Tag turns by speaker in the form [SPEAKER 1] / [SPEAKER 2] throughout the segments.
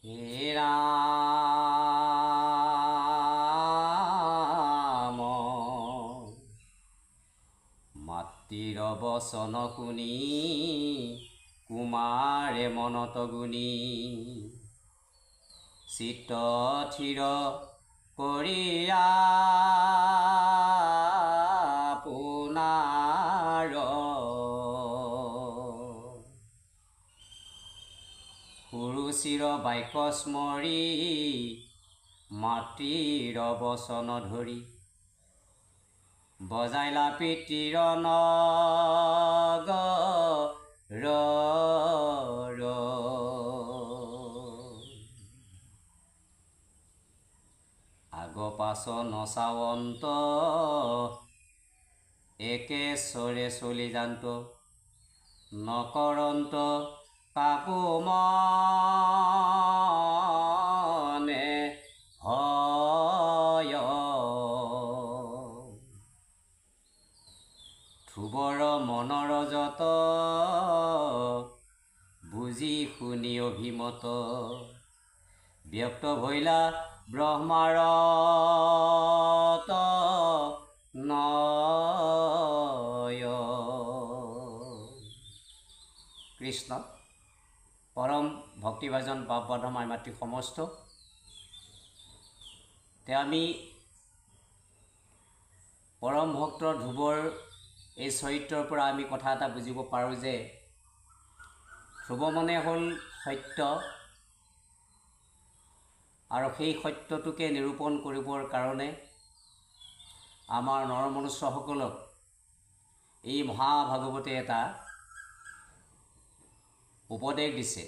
[SPEAKER 1] হে ৰাম মাতৃৰ বচন শুনি কুমাৰে মনত গুণি চিত্ত থিৰ কৰিয়া আপোনাৰ সুৰুচিৰ বাক্য স্মৰি মাতৃৰ বচন ধৰি বজাইলা পিতৃৰ নগৰ আগ পাছ নচাৱন্ত একেশ্বৰে চলি যান্ত নকৰন্ত কাকো মনে ভয় ধ্ৰুৱৰ মনৰ যত বুজি শুনি অভিমত ব্যক্ত ভৈলা ব্ৰহ্মাৰ নয় কৃষ্ণ পৰম ভক্তিভাজন বাপবাধ মাই মাতৃ সমস্ত তে আমি পৰম ভক্ত ধ্ৰুৱৰ এই চৰিত্ৰৰ পৰা আমি কথা এটা বুজিব পাৰোঁ যে ধ্ৰুৱ মানে হ'ল সত্য আৰু সেই সত্যটোকে নিৰূপণ কৰিবৰ কাৰণে আমাৰ নৰমনুষ্যসকলক এই মহাভাগৱতে এটা উপদেশ দিছে।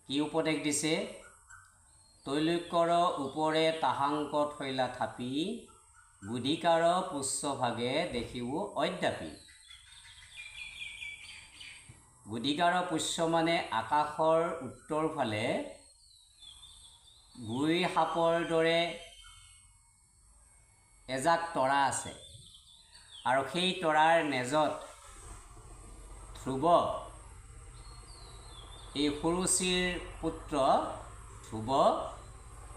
[SPEAKER 1] কি উপদেশ দিছে? তৈলক্যৰ ওপৰে তাহাংক থৈলা থাপি বুধিকাৰ পুষ্যভাগে দেখিও অদ্যাপি। বুধিকাৰ পুষ্য মানে আকাশৰ উত্তৰ ফালে গুৰি সাপৰ দৰে এজাক তৰা আছে আৰু সেই তৰাৰ নেজত ধ্ৰুৱ এই সুৰুচিৰ পুত্ৰ ধ্ৰুৱ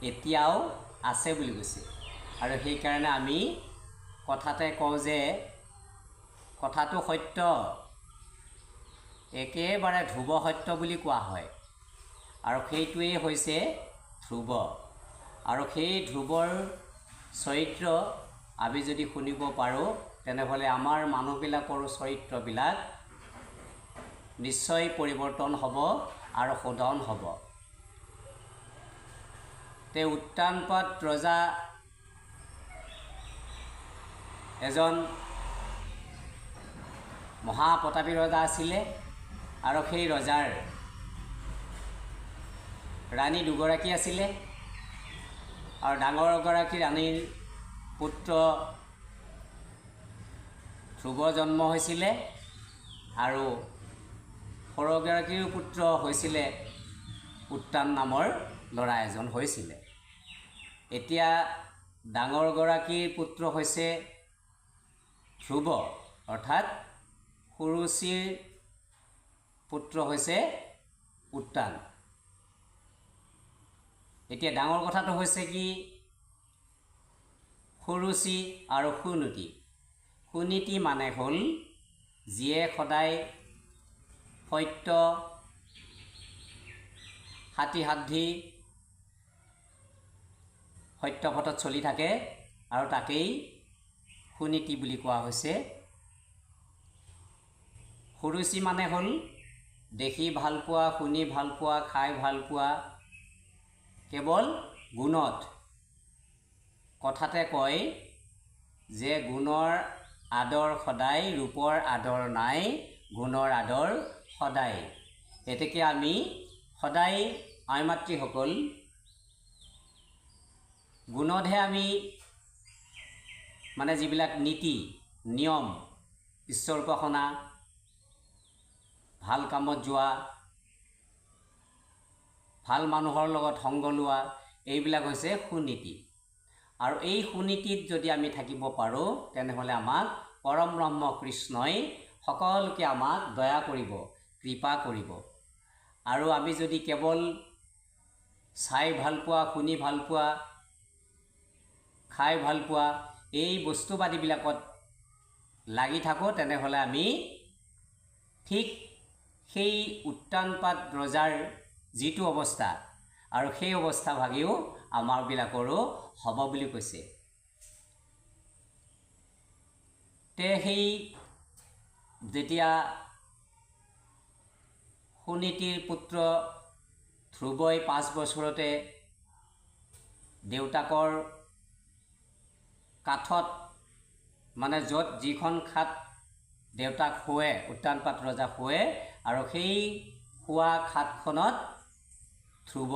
[SPEAKER 1] এতিয়াও আছে বুলি কৈছে। আৰু সেইকাৰণে আমি কথাতে কওঁ যে কথাটো সত্য, একেবাৰে ধ্ৰুৱ সত্য বুলি কোৱা হয় আৰু সেইটোৱেই হৈছে ধ্ৰুৱ। আৰু সেই ধ্ৰুৱৰ চৰিত্ৰ আমি যদি শুনিব পাৰোঁ তেনেহ'লে আমাৰ মানুহবিলাকৰো চৰিত্ৰবিলাক নিশ্চয় পৰিৱৰ্তন হ'ব আৰু শোধন হ'ব। তে উত্তানপাত ৰজা এজন মহাপ্ৰতাপী ৰজা আছিলে আৰু সেই ৰজাৰ ৰাণী দুগৰাকী আছিলে আৰু ডাঙৰগৰাকী ৰাণীৰ পুত্ৰ ধ্ৰুৱ জন্ম হৈছিলে আৰু সৰুগৰাকীৰ পুত্ৰ হৈছিলে উত্তান নামৰ ল'ৰা এজন হৈছিলে। এতিয়া ডাঙৰগৰাকীৰ পুত্ৰ হৈছে ধ্ৰুৱ অৰ্থাৎ সুৰুচিৰ পুত্ৰ হৈছে উত্তান। এতিয়া ডাঙৰ কথাটো হৈছে কি সুৰুচি আৰু সুনীতি। সুনীতি মানে হ'ল যিয়ে সদায় সত্য সাতি সত্য পথত চলি থাকে আৰু তাকেই সুনীতি বুলি কোৱা হৈছে। সুৰুচি মানে হ'ল দেখি ভাল পোৱা, শুনি ভাল পোৱা, খাই ভাল পোৱা, কেৱল গুণত। কথাতে কয় যে গুণৰ আদৰ সদায়, ৰূপৰ আদৰ নাই, গুণৰ আদৰ সদায়। এতেকে আমি সদায় আই মাতৃসকল গুণতহে আমি মানে যিবিলাক নীতি নিয়ম, ঈশ্বৰ উপাসনা, ভাল কামত যোৱা, ভাল মানুহৰ লগত সংগ লোৱা, এইবিলাক হৈছে সুনীতি। আৰু এই সুনীতিত যদি আমি থাকিব পাৰোঁ তেনেহ'লে আমাক পৰম ব্ৰহ্ম কৃষ্ণই সকলোকে আমাক দয়া কৰিব, কৃপা কৰিব। আৰু আমি যদি কেৱল চাই ভাল পোৱা, শুনি ভাল পোৱা, খাই ভাল পোৱা এই বস্তুবাদীবিলাকত লাগি থাকোঁ, তেনেহ'লে আমি ঠিক সেই উত্তানপাত ৰজাৰ যিটো অৱস্থা আৰু সেই অৱস্থা ভাগিও আমাৰবিলাকৰো হ'ব বুলি কৈছে। তে সেই যেতিয়া সুনীতিৰ পুত্ৰ ধ্ৰুৱই 5 বছৰতে দেউতাকৰ কাঠত, মানে য'ত যিখন খাট দেউতাক শুৱে, উত্তানপাত ৰজা শুৱে, আৰু সেই শোৱা খাটখনত ধ্ৰুৱ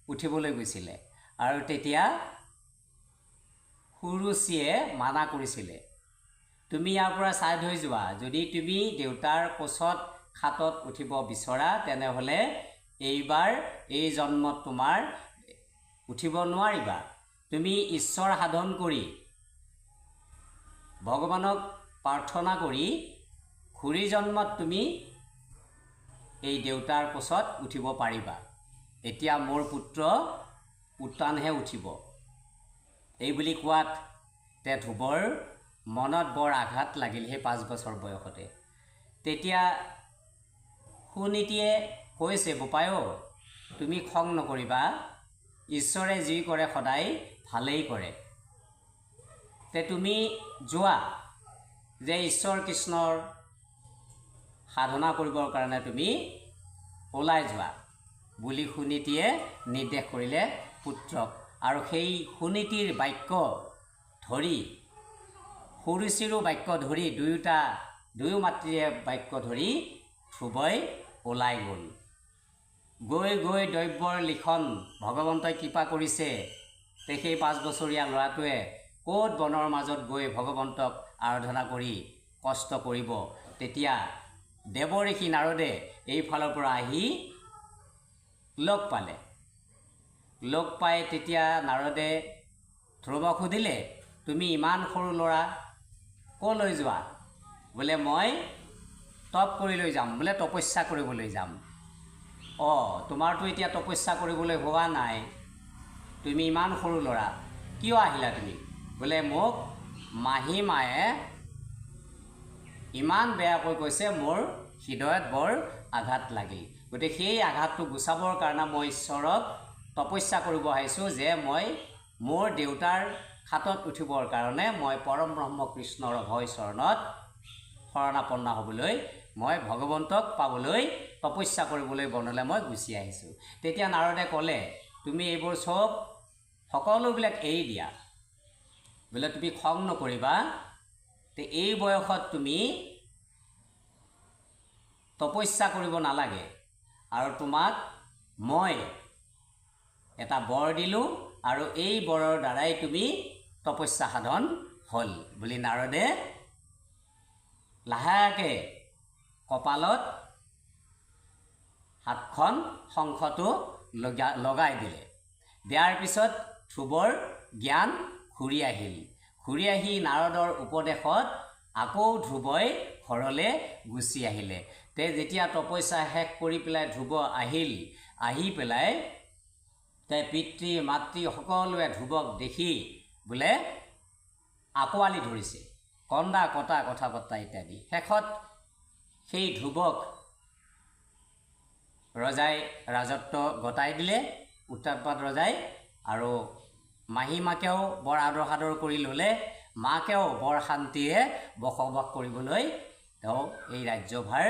[SPEAKER 1] উঠিবলৈ গৈছিলে। আৰু তেতিয়া সুৰুচিয়ে মানা কৰিছিলে, তুমি ইয়াৰ পৰা ছাইড হৈ যোৱা, যদি তুমি দেউতাৰ কোচত খাটত উঠিব বিচৰা তেনেহ'লে এইবাৰ এই জন্মত তোমাৰ উঠিব নোৱাৰিবা। তুমি ঈশ্বৰ সাধন কৰি ভগৱানক প্ৰাৰ্থনা কৰি ঘূৰি জন্মত তুমি এই দেউতাৰ কোচত উঠিব পাৰিবা। এতিয়া মোৰ পুত্ৰ উত্তানহে উঠিব। এই বুলি কোৱাত তে ধ্ৰুৱৰ মনত বৰ আঘাত লাগিল সেই 5 বছৰ বয়সতে। তেতিয়া সুনীতিয়ে কৈছে, বোপাইও তুমি খং নকৰিবা, ঈশ্বৰে যি কৰে সদায় ভালেই কৰে। তে তুমি যোৱা, যে ঈশ্বৰ কৃষ্ণৰ সাধনা কৰিবৰ কাৰণে তুমি ওলাই যোৱা বুলি সুনীতিয়ে নিৰ্দেশ কৰিলে পুত্ৰক। আৰু সেই সুনীতিৰ বাক্য ধৰি, সুৰুচিৰো বাক্য ধৰি, দুয়ো মাতৃয়ে বাক্য ধৰি ধ্ৰুৱই ওলাই গ'ল। গৈ গৈ দ্ৰব্যৰ লিখন ভগৱন্তই কৃপা কৰিছে। তে সেই 5 বছৰীয়া ল'ৰাটোৱে ক'ত বনৰ মাজত গৈ ভগৱন্তক আৰাধনা কৰি কষ্ট কৰিব। তেতিয়া দেৱঋষি নাৰদে এইফালৰ পৰা আহি লগ পালে। লগ পাই তেতিয়া নাৰদে ধ্ৰুৱক সুধিলে, তুমি ইমান সৰু ল'ৰা, ক'লৈ যোৱা? বোলে মই তপ কৰিবলৈ যাম, বোলে তপস্যা কৰিবলৈ যাম। তোমাৰতো এতিয়া তপস্যা কৰিবলৈ হোৱা নাই, তুমি ইমান সৰু ল'ৰা, কিয় আহিলা তুমি? বোলে মোক মাহী মায়ে ইমান বেয়াকৈ কৈছে, মোৰ হৃদয়ত বৰ আঘাত লাগিল। গতিকে সেই আঘাতটো গুচাবৰ কাৰণে মই ঈশ্বৰক তপস্যা কৰিব আহিছোঁ, যে মই মোৰ দেউতাৰ খাটত উঠিবৰ কাৰণে মই পৰম ব্ৰহ্ম কৃষ্ণৰ অভয় চৰণত শৰণাপন্ন হ'বলৈ, মই ভগৱন্তক পাবলৈ তপস্যা কৰিবলৈ বনলৈ মই গুচি আহিছোঁ। তেতিয়া নাৰদে ক'লে, তুমি এইবোৰ সকলোবিলাক এৰি দিয়া, বোলে তুমি খং নকৰিবা, তে এই বয়সত তুমি তপস্যা কৰিব নালাগে, আৰু তোমাক মই এটা বৰ দিলোঁ, আৰু এই বৰৰ দ্বাৰাই তুমি তপস্যা সাধন হ'ল বুলি নাৰদে লাহেকৈ কপালত হাতখন শংখটো লগাই দিলে। দিয়াৰ পিছত ধ্ৰুৱৰ জ্ঞান ঘূৰি আহিল। ঘূৰি আহি নাৰদৰ উপদেশত আকৌ ধ্ৰুৱই ঘৰলৈ গুচি আহিলে। তে যেতিয়া তপস্যা শেষ কৰি পেলাই ধ্ৰুৱ আহিল, আহি পেলাই তে পিতৃ মাতৃ সকলোৱে ধ্ৰুৱক দেখি বোলে আকোৱালি ধৰিছে, কন্দা কটা কথা বতৰা ইত্যাদি। শেষত সেই ধ্ৰুৱক ৰজাই ৰাজত্ব গতাই দিলে, উত্তানপাত ৰজাই, আৰু মাহী মাকেও বৰ আদৰ সাদৰ কৰি ল'লে। মাকেও বৰ শান্তিৰে বসবাস কৰিবলৈ তেওঁ এই ৰাজ্যভাৰ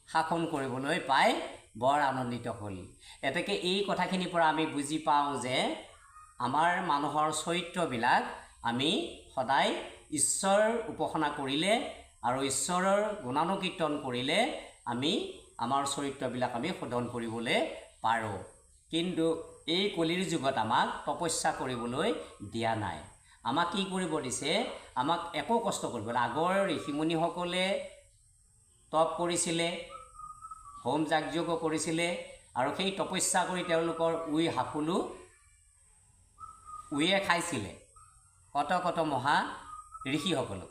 [SPEAKER 1] শাসন কৰিবলৈ পাই বৰ আনন্দিত হ'ল। এতেকে এই কথাখিনিৰ পৰা আমি বুজি পাওঁ যে আমাৰ মানুহৰ চৰিত্ৰবিলাক আমি সদায় ঈশ্বৰ উপাসনা কৰিলে আৰু ঈশ্বৰৰ গুণানুকীৰ্তন কৰিলে আমি আমাৰ চৰিত্ৰবিলাক আমি শোধন কৰিবলৈ পাৰোঁ। কিন্তু এই কলিৰ যুগত আমাক তপস্যা কৰিবলৈ দিয়া নাই। আমাক কি কৰিব দিছে? আমাক একো কষ্ট কৰিবলৈ। আগৰ ঋষিমুনিসকলে তপ কৰিছিলে, হোম যাগযজ্ঞ কৰিছিলে, আৰু সেই তপস্যা কৰি তেওঁলোকৰ উই হাকুলো উয়ে খাইছিলে কত কত মহা ঋষিসকলক।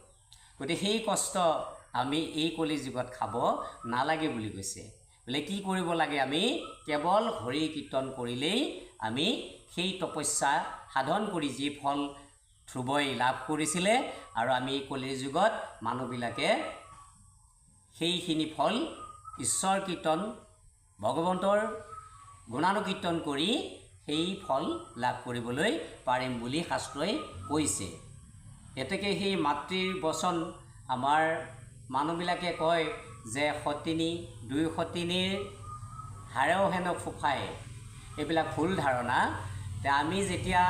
[SPEAKER 1] গতিকে সেই কষ্ট আমি এই কলি যুগত খাব নালাগে বুলি কৈছে। বোলে কি কৰিব লাগে আমি কেৱল হৰি কীৰ্তন কৰিলেই আমি সেই তপস্যা সাধন কৰি যি ফল ধ্ৰুৱই লাভ কৰিছিলে আৰু আমি কলিৰ যুগত মানুহবিলাকে সেইখিনি ফল ঈশ্বৰ কীৰ্তন ভগৱন্তৰ গুণানুকীৰ্তন কৰি সেই ফল লাভ কৰিবলৈ পাৰিম বুলি শাস্ত্ৰই কৈছে। এতেকে সেই মাতৃৰ বচন আমাৰ মানুহবিলাকে কয় যে সতিনী দুই সতিনীৰ হাড়েও হেনো ফুফাই, এইবিলাক ভুল ধাৰণা। আমি যেতিয়া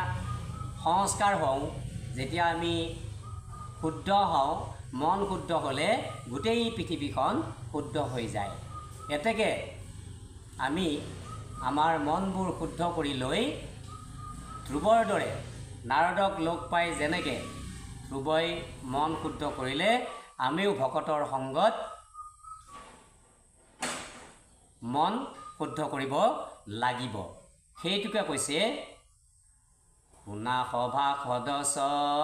[SPEAKER 1] সংস্কাৰ হওঁ, যেতিয়া আমি শুদ্ধ হওঁ, মন শুদ্ধ হ'লে গোটেই পৃথিৱীখন শুদ্ধ হৈ যায়। এতেকে আমি আমাৰ মনবোৰ শুদ্ধ কৰি লৈ ধ্ৰুৱৰ দৰে নাৰদক লগ পাই যেনেকৈ ধ্ৰুৱই মন শুদ্ধ কৰিলে আমিও ভকতৰ সংগত মন শুদ্ধ কৰিব লাগিব। সেইটোকে কৈছে শুনা সভা সদস্যই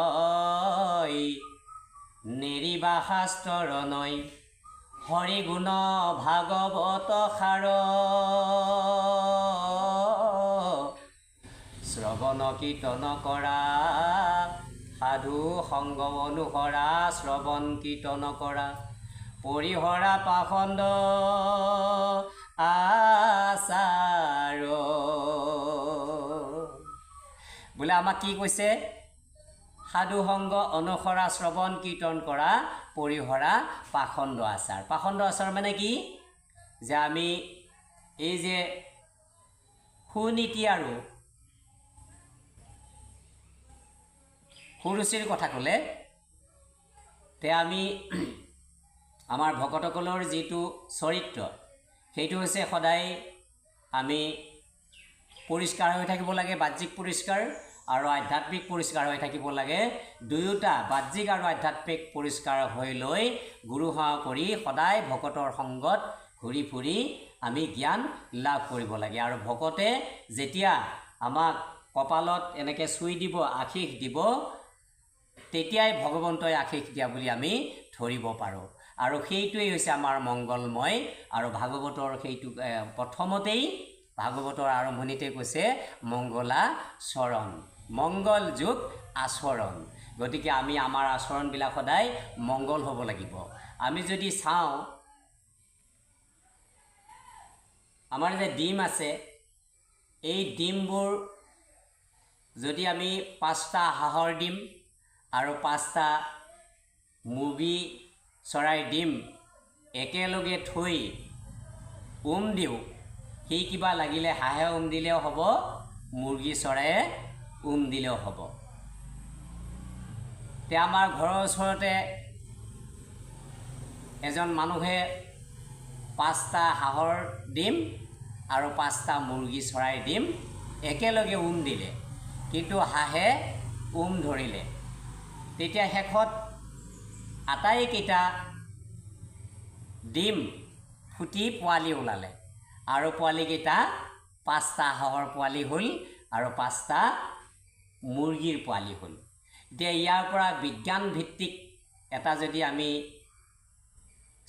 [SPEAKER 1] নেৰিবা শাস্ত্ৰৰ নৈ হৰি গুণ ভাগৱত সাৰ শ্ৰৱণ কীৰ্তন কৰা সাধু সংগ অনুসৰা শ্ৰৱণ কীৰ্তন কৰা পৰিহৰা পাখণ্ড আচাৰ। বোলে আমাক কি কৈছে? সাধু সংগ অনুসৰা শ্ৰৱণ কীৰ্তন কৰা পৰিহৰা পাখণ্ড আচাৰ। পাখণ্ড আচাৰ মানে কি? যে আমি এই যে সুনীতি আৰু সুৰুচিৰ কথা ক'লে তে আমি আমাৰ ভকতসকলৰ যিটো চৰিত্ৰ সেইটো হৈছে সদায় আমি পৰিষ্কাৰ হৈ থাকিব লাগে, বাহ্যিক পৰিষ্কাৰ আৰু আধ্যাত্মিক পৰিষ্কাৰ হৈ থাকিব লাগে। দুয়োটা বাহ্যিক আৰু আধ্যাত্মিক পৰিষ্কাৰ হৈ লৈ গুৰু সেৱা কৰি সদায় ভকতৰ সংগত ঘূৰি ফুৰি আমি জ্ঞান লাভ কৰিব লাগে। আৰু ভকতে যেতিয়া আমাক কপালত এনেকৈ চুই দিব, আশীষ দিব, তেতিয়াই ভগৱন্তই আশীষ দিয়া বুলি আমি ধৰিব পাৰোঁ। আৰু সেইটোৱেই হৈছে আমাৰ মংগলময়। আৰু ভাগৱতৰ সেইটো প্ৰথমতেই ভাগৱতৰ আৰম্ভণিতে কৈছে মংগলাচৰণ, মংগল যুগ আচৰণ। গতিকে আমি আমাৰ আচৰণবিলাক সদায় মংগল হ'ব লাগিব। আমি যদি চাওঁ আমাৰ যে ডিম আছে, এই ডিমবোৰ যদি আমি 5টা হাঁহৰ ডিম আৰু 5টা মুৰ্গী চৰাইৰ ডিম একেলগে থৈ দিওঁ, সেই কিবা লাগিলে হাঁহে দিলেও হ'ব, মুৰ্গী চৰায়ে দিলেও হ'ব। তে আমাৰ ঘৰৰ ওচৰতে এজন মানুহে 5টা হাঁহৰ ডিম আৰু 5টা মুৰ্গী চৰাইৰ ডিম একেলগে দিলে, কিন্তু হাঁহে ধৰিলে। তেতিয়া শেষত আটাইকেইটা ডিম ফুটি পোৱালি ওলালে আৰু পোৱালিকেইটা 5টা হাঁহৰ পোৱালি হ'ল আৰু 5টা মুৰ্গীৰ পোৱালি হ'ল। এতিয়া ইয়াৰ পৰা বিজ্ঞান ভিত্তিক এটা যদি আমি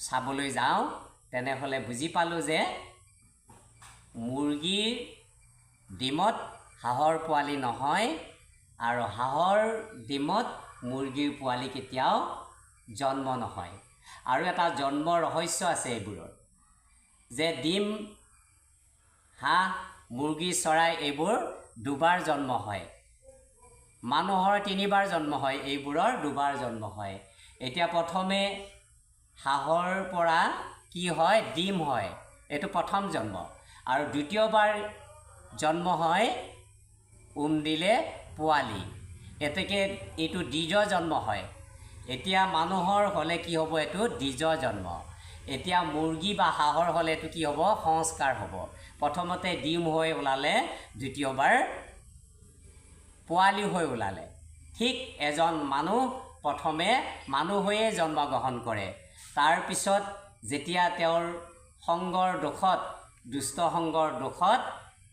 [SPEAKER 1] চাবলৈ যাওঁ তেনেহ'লে বুজি পালোঁ যে মুৰ্গীৰ ডিমত হাঁহৰ পোৱালি নহয় আৰু হাঁহৰ ডিমত মুৰ্গীৰ পোৱালি কেতিয়াও জন্ম নহয়। আৰু এটা জন্ম ৰহস্য আছে এইবোৰৰ, যে ডিম, হাঁহ, মুৰ্গী, চৰাই এইবোৰ দুবাৰ জন্ম হয়। মানুহৰ 3বাৰ জন্ম হয়, এইবোৰৰ 2বাৰ জন্ম হয়। এতিয়া প্ৰথমে হাঁহৰ পৰা কি হয়? ডিম হয়, এইটো প্ৰথম জন্ম। আৰু দ্বিতীয়বাৰ জন্ম হয় দিলে পোৱালি, এতেকে এইটো দ্বিজ জন্ম হয়। এতিয়া মানুহৰ হ'লে কি হ'ব? এইটো দ্বিজ জন্ম। এতিয়া মুৰ্গী বা হাঁহৰ হ'লে এইটো কি হ'ব? সংস্কাৰ হ'ব। প্ৰথমতে ডিম হৈ ওলালে, দ্বিতীয়বাৰ পোৱালি হৈ ওলালে। ঠিক এজন মানুহ প্ৰথমে মানুহ হৈয়ে জন্মগ্ৰহণ কৰে। তাৰপিছত যেতিয়া তেওঁৰ সংগৰ দোষত, দুষ্ট সংগৰ দোষত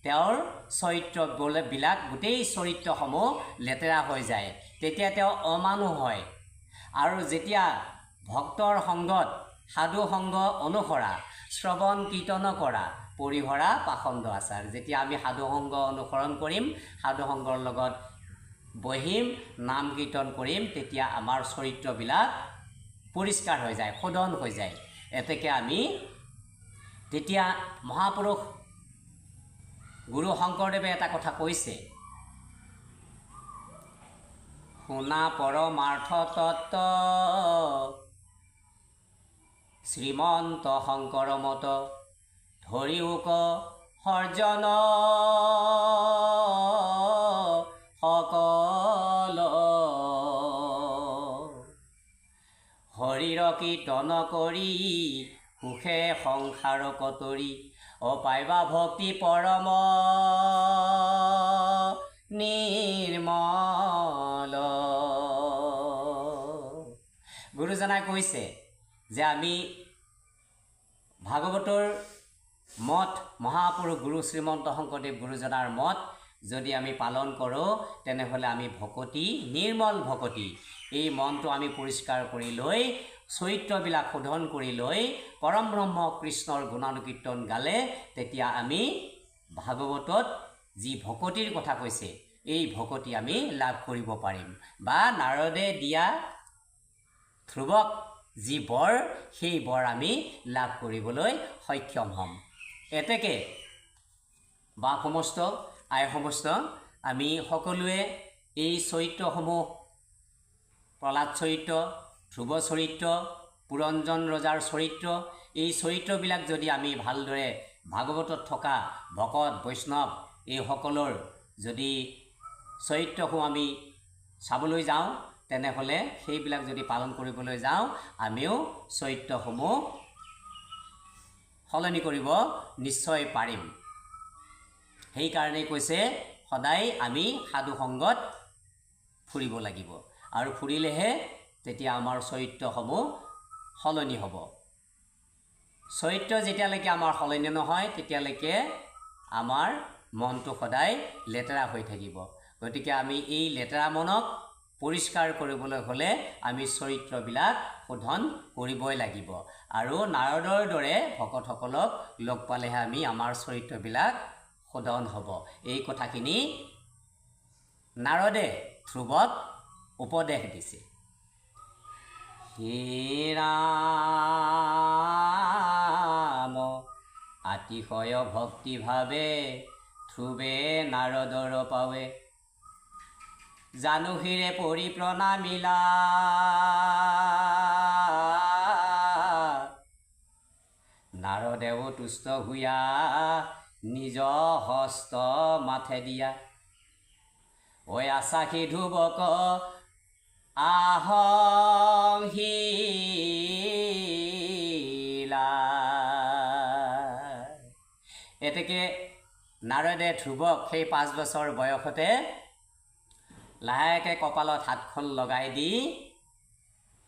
[SPEAKER 1] তেওঁৰ চৰিত্ৰবিলাক গোটেই চৰিত্ৰসমূহ লেতেৰা হৈ যায়, তেতিয়া তেওঁ অমানুহ হয়। আৰু যেতিয়া ভক্তৰ সংগত, সাধু সংগ অনুসৰা শ্ৰৱণ কীৰ্তন কৰা পৰিহৰা পাখণ্ড আচাৰ। যেতিয়া আমি সাধুসংগ অনুসৰণ কৰিম, সাধুসংগৰ লগত বহিম, নাম কীৰ্তন কৰিম, তেতিয়া আমাৰ চৰিত্ৰবিলাক পৰিষ্কাৰ হৈ যায়, শোধন হৈ যায়। এতেকে আমি তেতিয়া মহাপুৰুষ গুৰু শংকৰদেৱে এটা কথা কৈছে, শুনা পৰমাৰ্থ তত্ত্ব শ্ৰীমন্ত শংকৰ মত, ধৰিওক সৰ্জন সকল, হৰিৰ কীৰ্তন কৰি সুখে সংসাৰ কতৰি, অপাইবা ভক্তি পৰম নিৰ্মল। গুৰুজনাই কৈছে যে আমি ভাগৱতৰ মত, মহাপুৰুষ গুৰু শ্ৰীমন্ত শংকৰদেৱ গুৰুজনাৰ মত যদি আমি পালন কৰোঁ, তেনেহ'লে আমি ভকতি, নিৰ্মল ভকতি, এই মনটো আমি পৰিষ্কাৰ কৰি লৈ, চৰিত্ৰবিলাক শোধন কৰি লৈ পৰম ব্ৰহ্ম কৃষ্ণৰ গুণানুকীৰ্তন গালে, তেতিয়া আমি ভাগৱতত যি ভকতিৰ কথা কৈছে, এই ভকতি আমি লাভ কৰিব পাৰিম। বা নাৰদে দিয়া ধ্ৰুৱক যি বৰ, সেই বৰ আমি লাভ কৰিবলৈ সক্ষম হ'ম। এতেকে বা সমস্ত আই সমস্ত আমি সকলোৱে এই চৰিত্ৰসমূহ, প্ৰহ্লাদ চৰিত্ৰ, ধ্ৰুৱ চৰিত্ৰ, পুৰঞ্জন ৰজাৰ চৰিত্ৰ, এই চৰিত্ৰবিলাক যদি আমি ভালদৰে ভাগৱতত থকা ভকত বৈষ্ণৱ এইসকলৰ যদি চৰিত্ৰসমূহ আমি চাবলৈ যাওঁ, তেনেহ'লে সেইবিলাক যদি পালন কৰিবলৈ যাওঁ, আমিও চৰিত্ৰসমূহ সলনি কৰিব নিশ্চয় পাৰিম। সেইকাৰণেই কৈছে সদায় আমি সাধুসংগত ফুৰিব লাগিব, আৰু ফুৰিলেহে তেতিয়া আমাৰ চৰিত্ৰসমূহ সলনি হ'ব। চৰিত্ৰ যেতিয়ালৈকে আমাৰ সলনি নহয়, তেতিয়ালৈকে আমাৰ মনটো সদায় লেতেৰা হৈ থাকিব। গতিকে আমি এই লেতেৰা মনক পৰিষ্কাৰ কৰিবলৈ হ'লে আমি চৰিত্ৰবিলাক শোধন কৰিবই লাগিব, আৰু নাৰদৰ দৰে ভকতসকলক লগ পালেহে আমি আমাৰ চৰিত্ৰবিলাক শোধন হ'ব। এই কথাখিনি নাৰদে ধ্ৰুৱক উপদেশ দিছে। হে ৰাম আতিশয় ভক্তিভাৱে, ধ্ৰুৱে নাৰদৰ পাৱে, জানুহীৰে পৰি প্ৰণামিলা, নাৰদেও তুষ্ট হুয়া নিজ হস্ত মাথে দিয়া, ঐ আচাখি ধ্ৰুৱক আহংশীলা। এতেকে নাৰদে ধ্ৰুৱক সেই 5 বছৰ বয়সতে লাহেকৈ কপালত হাতখন লগাই দি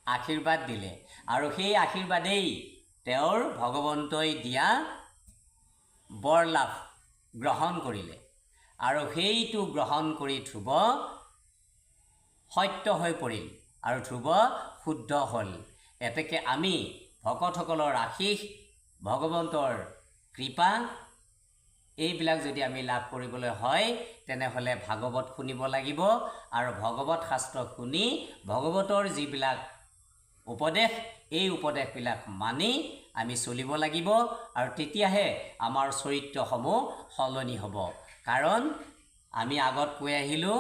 [SPEAKER 1] আশীৰ্বাদ দিলে, আৰু সেই আশীৰ্বাদেই তেওঁৰ ভগৱন্তই দিয়া বৰ লাভ গ্ৰহণ কৰিলে, আৰু সেইটো গ্ৰহণ কৰি ধ্ৰুৱ সত্য হৈ পৰিল, আৰু ধ্ৰুৱ শুদ্ধ হ'ল। এতেকে আমি ভকতসকলৰ আশীষ, ভগৱন্তৰ কৃপা, এইবিলাক যদি আমি লাভ কৰিবলৈ হয়, তেনেহ'লে ভাগৱত শুনিব লাগিব, আৰু ভগৱত শাস্ত্ৰ শুনি ভগৱতৰ যিবিলাক উপদেশ, এই উপদেশবিলাক মানি আমি চলিব লাগিব, আৰু তেতিয়াহে আমাৰ চৰিত্ৰসমূহ সলনি হ'ব। কাৰণ আমি আগত কৈ আহিলোঁ,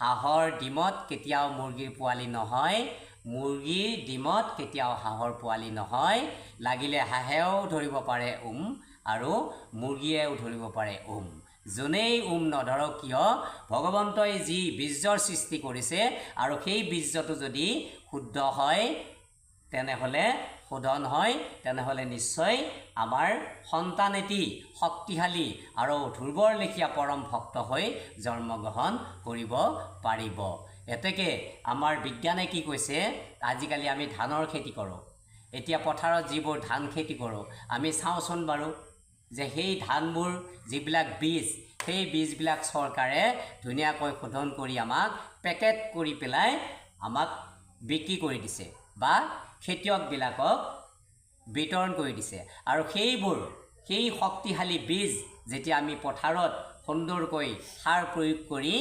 [SPEAKER 1] হাঁহৰ ডিমত কেতিয়াও মুৰ্গীৰ পোৱালি নহয়, মুৰ্গীৰ ডিমত কেতিয়াও হাঁহৰ পোৱালি নহয়। লাগিলে হাঁহেও ধৰিব পাৰে আৰু মুৰ্গীয়েও ধৰিব পাৰে যোনেই নধৰক কিয়, ভগৱন্তই যি বীৰ্যৰ সৃষ্টি কৰিছে, আৰু সেই বীৰ্যটো যদি শুদ্ধ হয়, তেনেহ'লে শোধন হয়, তেনেহ'লে নিশ্চয় আমাৰ সন্তান এটি শক্তিশালী আৰু ধ্ৰুৱৰ লেখীয়া পৰম ভক্ত হৈ জন্মগ্ৰহণ কৰিব পাৰিব। এতেকে আমাৰ বিজ্ঞানে কি কৈছে, আজিকালি আমি ধানৰ খেতি কৰোঁ, এতিয়া পথাৰত যিবোৰ ধান খেতি কৰোঁ, আমি চাওঁচোন বাৰু যে সেই ধানবোৰ যিবিলাক বীজ, সেই বীজবিলাক চৰকাৰে ধুনীয়াকৈ শোধন কৰি আমাক পেকেট কৰি পেলাই আমাক বিক্ৰী কৰি দিছে, বা খেতিয়কবিলাকক বিতৰণ কৰি দিছে আৰু সেই শক্তিশালী বীজ যেতিয়া আমি পথাৰত সুন্দৰকৈ সাৰ প্ৰয়োগ কৰি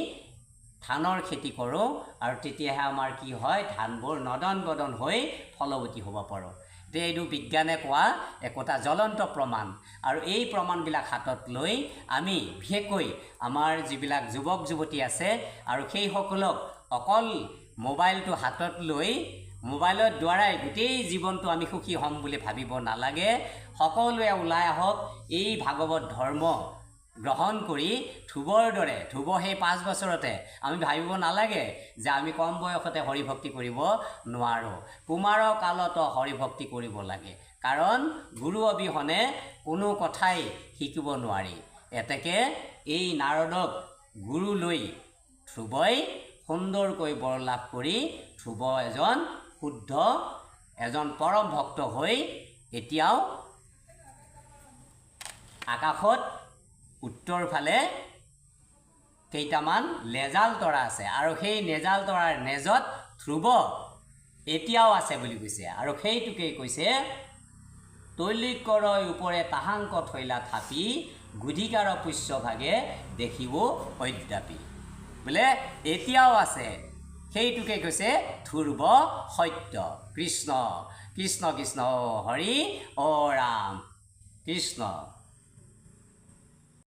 [SPEAKER 1] ধানৰ খেতি কৰোঁ আৰু তেতিয়াহে আমাৰ কি হয় ধানবোৰ নদন বদন হৈ ফলৱতী হ'ব পাৰোঁ যে এইটো বিজ্ঞানে কোৱা একোটা জ্বলন্ত প্ৰমাণ আৰু এই প্ৰমাণবিলাক হাতত লৈ আমি বিশেষকৈ আমাৰ যিবিলাক যুৱক যুৱতী আছে আৰু সেইসকলক অকল মোবাইলটো হাতত লৈ মোবাইলৰ দ্বাৰাই গোটেই জীৱনটো আমি সুখী হ'ম বুলি ভাবিব নালাগে সকলোৱে ওলাই আহক এই ভাগৱত ধৰ্ম গ্ৰহণ কৰি ধ্ৰুৱৰ দৰে ধ্ৰুৱ সেই 5 বছৰতে আমি ভাবিব নালাগে যে আমি কম বয়সতে হৰিভক্তি কৰিব নোৱাৰোঁ কুমাৰ কালত হৰিভক্তি কৰিব লাগে কাৰণ গুৰু অবিহনে কোনো কথাই শিকিব নোৱাৰি এতেকে এই নাৰদক গুৰু লৈ ধ্ৰুৱই সুন্দৰকৈ বৰ লাভ কৰি ধ্ৰুৱ এজন শুদ্ধ এজন পৰম ভক্ত হৈ এতিয়াও আকাশত উত্তৰ ফালে কেইটামান লেজাল তৰা আছে আৰু সেই নেজাল তৰাৰ নেজত ধ্ৰুৱ এতিয়াও আছে বুলি কৈছে আৰু সেইটোকেই কৈছে তৈলিকৰ ওপৰে তাহাংক থৈলা থাপি গুধিকাৰ পুষ্যভাগে দেখিব অদ্যাপি বোলে এতিয়াও আছে সেইটোকে কৈছে ধ্ৰুৱ সত্য কৃষ্ণ কৃষ্ণ কৃষ্ণ হৰি অ ৰাম কৃষ্ণ